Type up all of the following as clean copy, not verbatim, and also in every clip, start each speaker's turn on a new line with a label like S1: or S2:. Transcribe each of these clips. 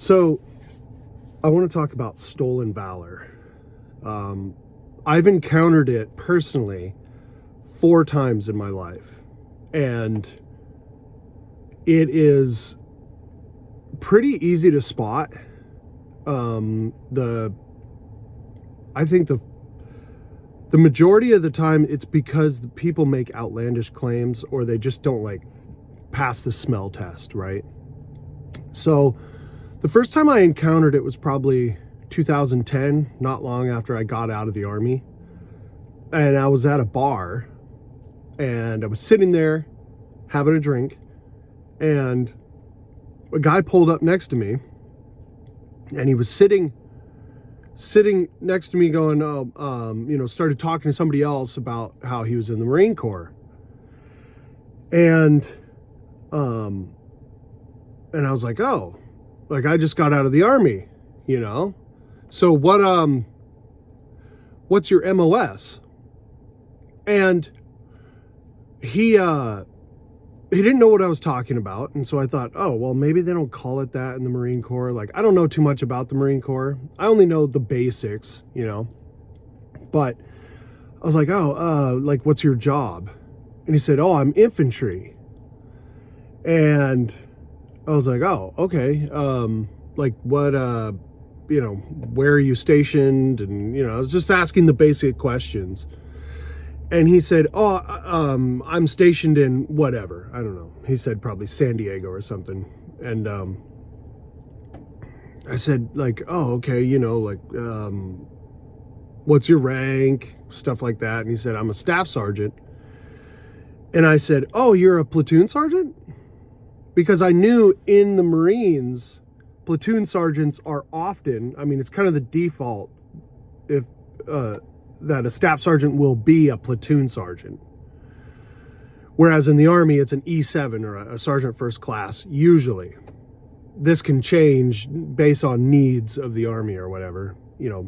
S1: So I want to talk about stolen valor. I've encountered it personally 4 times in my life, and it is pretty easy to spot. I think the majority of the time it's because the people make outlandish claims, or they just don't like pass the smell test, right? So the first time I encountered it was probably 2010, not long after I got out of the Army. And I was at a bar, and I was sitting there having a drink, and a guy pulled up next to me, and he was sitting next to me going, started talking to somebody else about how he was in the Marine Corps. And I was like, oh, like I just got out of the Army, So what's your MOS? And he didn't know what I was talking about. And so I thought, oh, well, maybe they don't call it that in the Marine Corps. Like, I don't know too much about the Marine Corps. I only know the basics, But I was like, oh, like, what's your job? And he said, oh, I'm infantry. And I was like, oh, okay. Like, what, where are you stationed? And, I was just asking the basic questions. And he said, oh, I'm stationed in whatever. I don't know. He said probably San Diego or something. And I said, like, oh, okay, what's your rank? Stuff like that. And he said, I'm a staff sergeant. And I said, oh, you're a platoon sergeant? Because I knew in the Marines, platoon sergeants are often, it's kind of the default if that a staff sergeant will be a platoon sergeant. Whereas in the Army, it's an E7 or a sergeant first class, usually. This can change based on needs of the Army or whatever,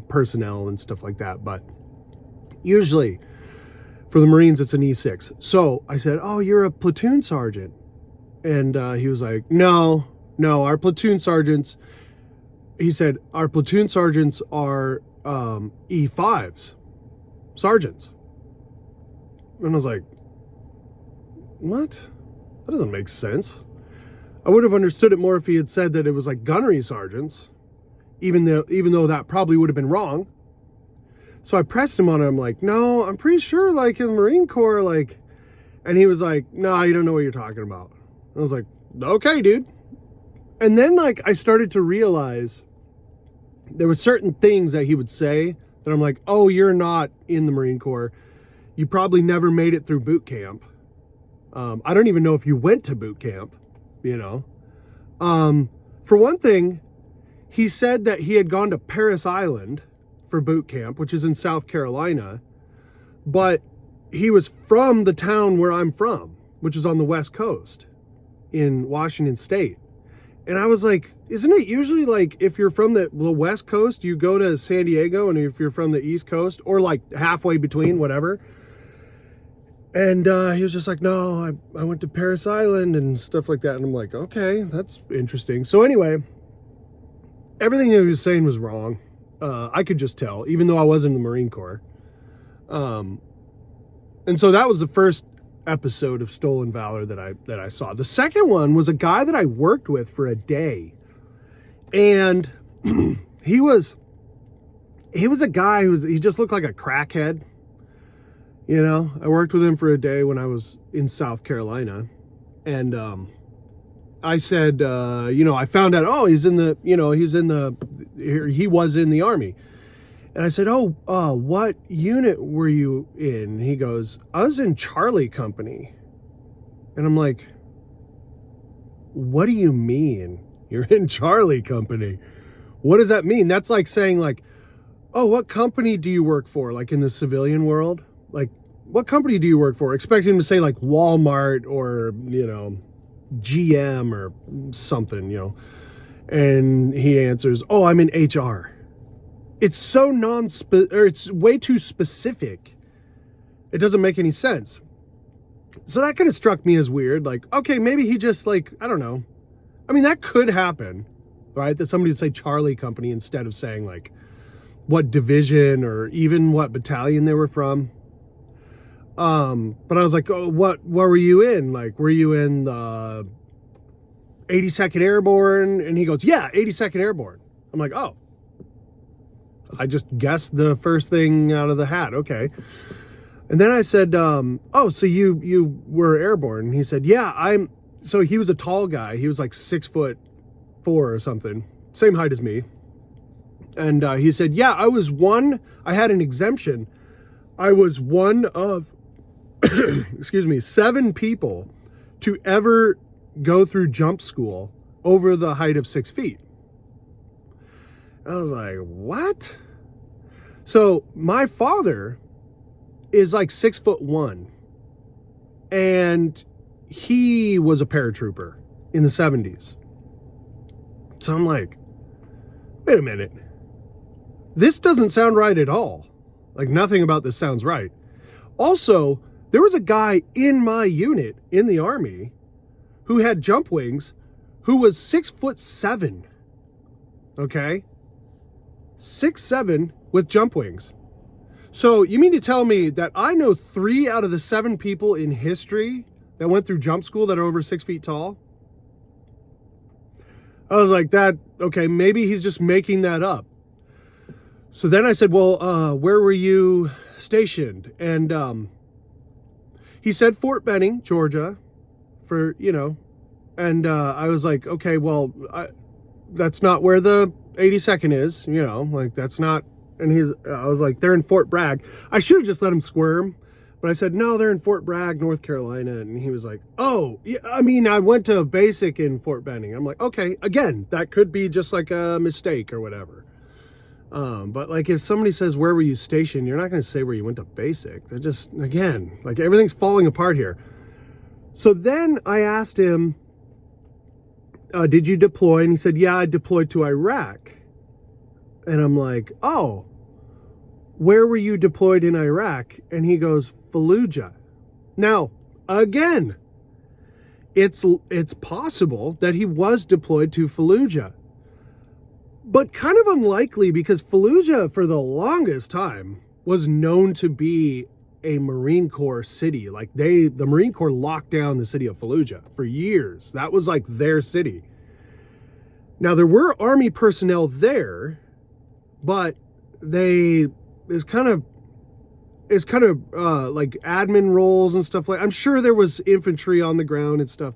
S1: personnel and stuff like that. But usually for the Marines, it's an E6. So I said, oh, you're a platoon sergeant. And he was like, no, our platoon sergeants, he said, our platoon sergeants are E5s. Sergeants. And I was like, what? That doesn't make sense. I would have understood it more if he had said that it was like gunnery sergeants, even though that probably would have been wrong. So I pressed him on it. I'm like, no, I'm pretty sure like in the Marine Corps, like, and he was like, no, you don't know what you're talking about. I was like, okay, dude. And then like I started to realize there were certain things that he would say that I'm like, oh, you're not in the Marine Corps. You probably never made it through boot camp. I don't even know if you went to boot camp, For one thing, he said that he had gone to Parris Island for boot camp, which is in South Carolina, but he was from the town where I'm from, which is on the West Coast in Washington State. And I was like, isn't it usually like if you're from the West Coast, you go to San Diego, and if you're from the East Coast, or like halfway between, whatever. And he was just like, no, I went to Parris Island and stuff like that. And I'm like, okay, that's interesting. So anyway, everything he was saying was wrong. I could just tell, even though I was in the Marine Corps. And so that was the first episode of Stolen Valor that I saw. The second one was a guy that I worked with for a day, and he was a guy he just looked like a crackhead. I worked with him for a day when I was in South Carolina, and I said, I found out, oh, he was in the Army. And I said, oh, what unit were you in? He goes, I was in Charlie Company. And I'm like, what do you mean you're in Charlie Company? What does that mean? That's like saying like, oh, what company do you work for? Like in the civilian world? Like, what company do you work for? Expect him to say like Walmart or, GM or something, And he answers, oh, I'm in HR. It's so it's way too specific. It doesn't make any sense. So that kind of struck me as weird. Like, okay, maybe he just like, I don't know. I mean, that could happen. right? That somebody would say Charlie Company instead of saying like what division or even what battalion they were from. But I was like, oh, what were you in? Like, were you in the 82nd Airborne? And he goes, yeah, 82nd Airborne. I'm like, oh, I just guessed the first thing out of the hat. Okay. And then I said, oh, so you were airborne? And he said, yeah, so he was a tall guy. He was like 6'4" or something, same height as me. And he said, yeah, I had an exemption. I was one of, excuse me, 7 people to ever go through jump school over the height of 6 feet. I was like, what? So my father is like 6'1", and he was a paratrooper in the 70s. So I'm like, wait a minute. This doesn't sound right at all. Like, nothing about this sounds right. Also, there was a guy in my unit in the Army who had jump wings who was 6'7". Okay? 6'7" with jump wings. So you mean to tell me that I know 3 out of the 7 people in history that went through jump school that are over 6 feet tall? I was like, okay, maybe he's just making that up. So then I said, well, where were you stationed? And he said Fort Benning, Georgia, and I was like, okay, well, that's not where the 82nd is, like that's not. And I was like, they're in Fort Bragg. I should have just let him squirm, but I said, no, they're in Fort Bragg, North Carolina. And he was like, oh, yeah, I mean, I went to basic in Fort Benning. I'm like, okay, again, that could be just like a mistake or whatever. But like, if somebody says, where were you stationed? You're not going to say where you went to basic. They're just, again, like everything's falling apart here. So then I asked him, did you deploy? And he said, yeah, I deployed to Iraq. And I'm like, oh, where were you deployed in Iraq? And he goes, Fallujah. Now, again, it's possible that he was deployed to Fallujah, but kind of unlikely, because Fallujah for the longest time was known to be a Marine Corps city. Like the Marine Corps locked down the city of Fallujah for years. That was like their city. Now there were Army personnel there, but it's kind of like admin roles and stuff like. I'm sure there was infantry on the ground and stuff,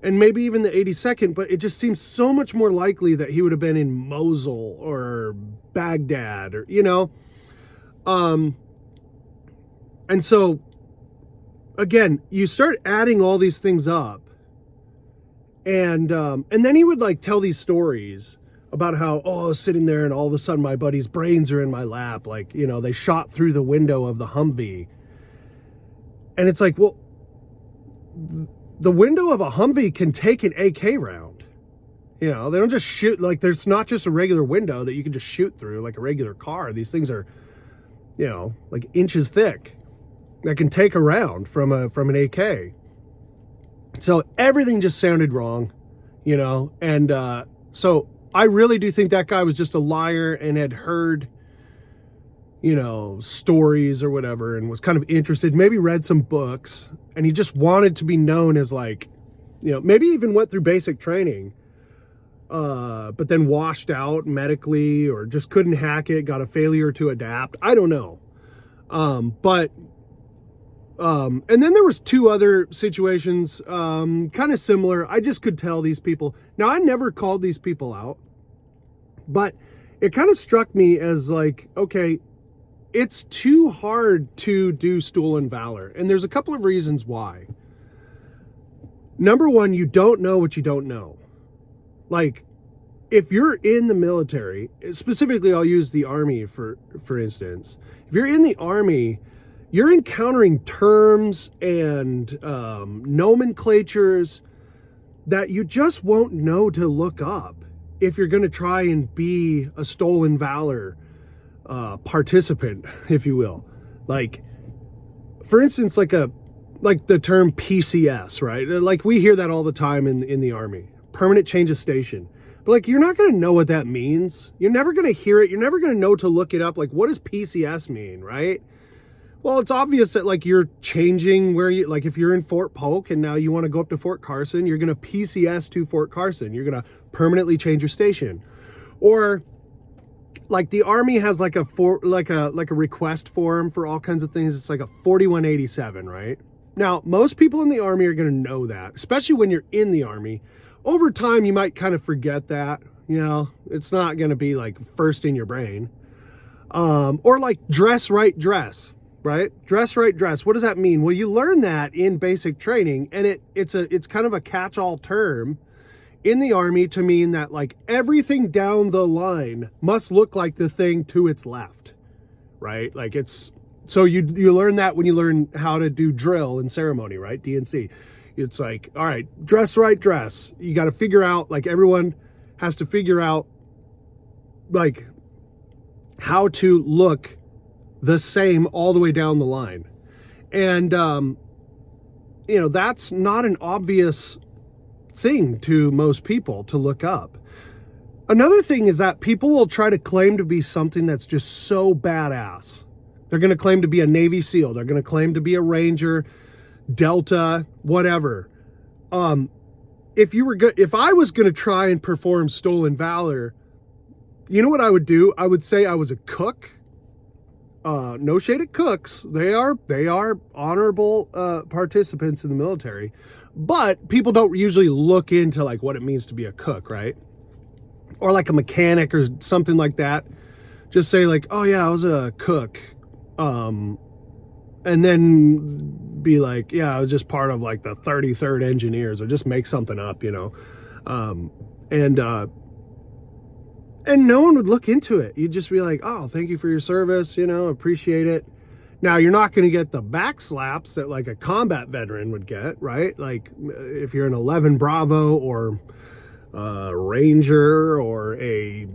S1: and maybe even the 82nd, but it just seems so much more likely that he would have been in Mosul or Baghdad or, and so again, you start adding all these things up, and then he would like tell these stories about how, I was sitting there and all of a sudden my buddy's brains are in my lap. Like, they shot through the window of the Humvee. And it's like, well, the window of a Humvee can take an AK round. They don't just shoot, like there's not just a regular window that you can just shoot through like a regular car. These things are, like inches thick that can take a round from an AK. So everything just sounded wrong, and so I really do think that guy was just a liar and had heard, stories or whatever, and was kind of interested, maybe read some books, and he just wanted to be known as like, maybe even went through basic training, but then washed out medically or just couldn't hack it, got a failure to adapt. I don't know. And then there was 2 other situations, kind of similar. I just could tell these people. Now, I never called these people out, but it kind of struck me as like, okay, it's too hard to do stolen valor. And there's a couple of reasons why. Number one, you don't know what you don't know. Like, if you're in the military, specifically, I'll use the Army for instance. If you're in the Army, you're encountering terms and nomenclatures that you just won't know to look up if you're going to try and be a stolen valor participant, if you will. Like, for instance, like the term PCS, right? Like we hear that all the time in the Army, permanent change of station. But like, you're not going to know what that means. You're never going to hear it. You're never going to know to look it up. Like, what does PCS mean, right? Well, it's obvious that like you're changing where you, like if you're in Fort Polk and now you want to go up to Fort Carson, you're going to PCS to Fort Carson. You're going to permanently change your station. Or like the Army has like a request form for all kinds of things. It's like a 4187, right? Now, most people in the Army are going to know that, especially when you're in the Army. Over time, you might kind of forget that, you know, it's not going to be like first in your brain. Or like dress right, dress. Right? Dress right, dress. What does that mean? Well, you learn that in basic training, and it's kind of a catch-all term in the Army to mean that like everything down the line must look like the thing to its left, right? Like so you learn that when you learn how to do drill and ceremony, right? DNC. It's like, all right, dress right, dress. You got to figure out, like everyone has to figure out like how to look the same all the way down the line. And, you know, that's not an obvious thing to most people to look up. Another thing is that people will try to claim to be something that's just so badass. They're going to claim to be a Navy SEAL. They're going to claim to be a Ranger, Delta, whatever. If I was going to try and perform Stolen Valor, you know what I would do? I would say I was a cook. No shade at cooks. They are honorable participants in the military, but people don't usually look into like what it means to be a cook, right? Or like a mechanic or something like that. Just say like, oh yeah, I was a cook. And then be like, yeah, I was just part of like the 33rd Engineers, or just make something up, you know? And no one would look into it. You'd just be like, oh, thank you for your service, you know, appreciate it. Now, you're not going to get the back slaps that like a combat veteran would get, right? Like if you're an 11 Bravo or a Ranger or a,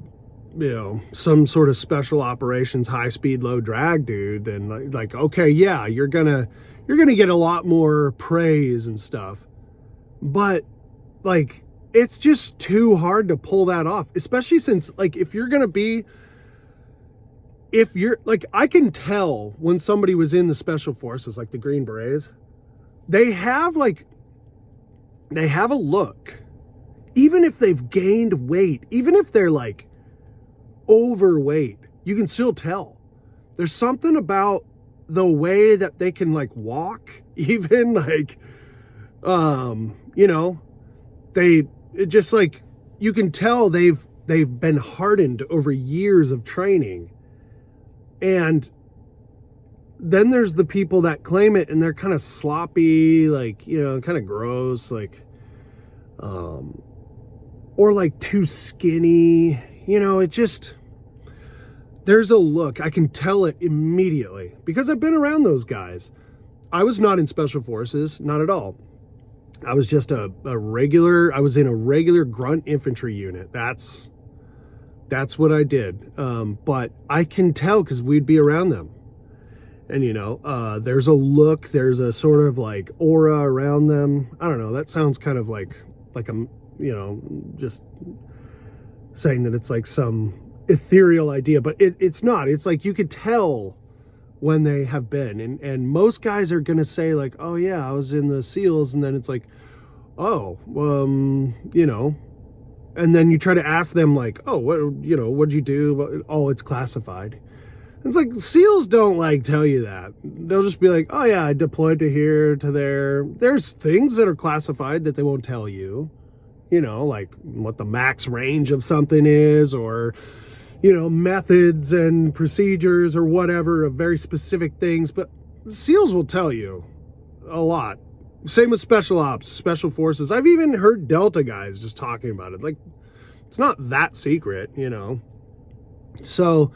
S1: you know, some sort of special operations, high speed, low drag dude, then like, okay, yeah, you're gonna get a lot more praise and stuff. But like, it's just too hard to pull that off, especially since like if you're like, I can tell when somebody was in the special forces, like the Green Berets, they have a look, even if they've gained weight, even if they're like overweight, you can still tell. There's something about the way that they can like walk, even like, you know, it just like, you can tell they've been hardened over years of training. And then there's the people that claim it and they're kind of sloppy, like, you know, kind of gross, like, or like too skinny, you know, it just, there's a look, I can tell it immediately because I've been around those guys. I was not in special forces, not at all. I was just I was in a regular grunt infantry unit. That's what I did. But I can tell because we'd be around them. And, you know, there's a look, there's a sort of like aura around them. I don't know. That sounds kind of like a, you know, just saying that it's like some ethereal idea, but it's not. It's like you could tell when they have been, and most guys are gonna say like, oh yeah, I was in the SEALs, and then it's like, oh, you know, and then you try to ask them like, oh, what, you know, what'd you do? Oh, it's classified. It's like SEALs don't like tell you that. They'll just be like, oh yeah, I deployed to here, to there. There's things that are classified that they won't tell you, you know, like what the max range of something is, or, you know, methods and procedures or whatever of very specific things. But SEALs will tell you a lot. Same with special ops, special forces. I've even heard Delta guys just talking about it. Like, it's not that secret, you know. So,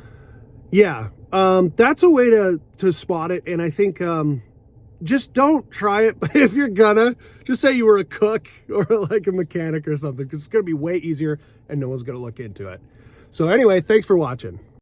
S1: yeah, that's a way to spot it. And I think just don't try it. But if you're gonna, just say you were a cook or like a mechanic or something, because it's going to be way easier and no one's going to look into it. So anyway, thanks for watching.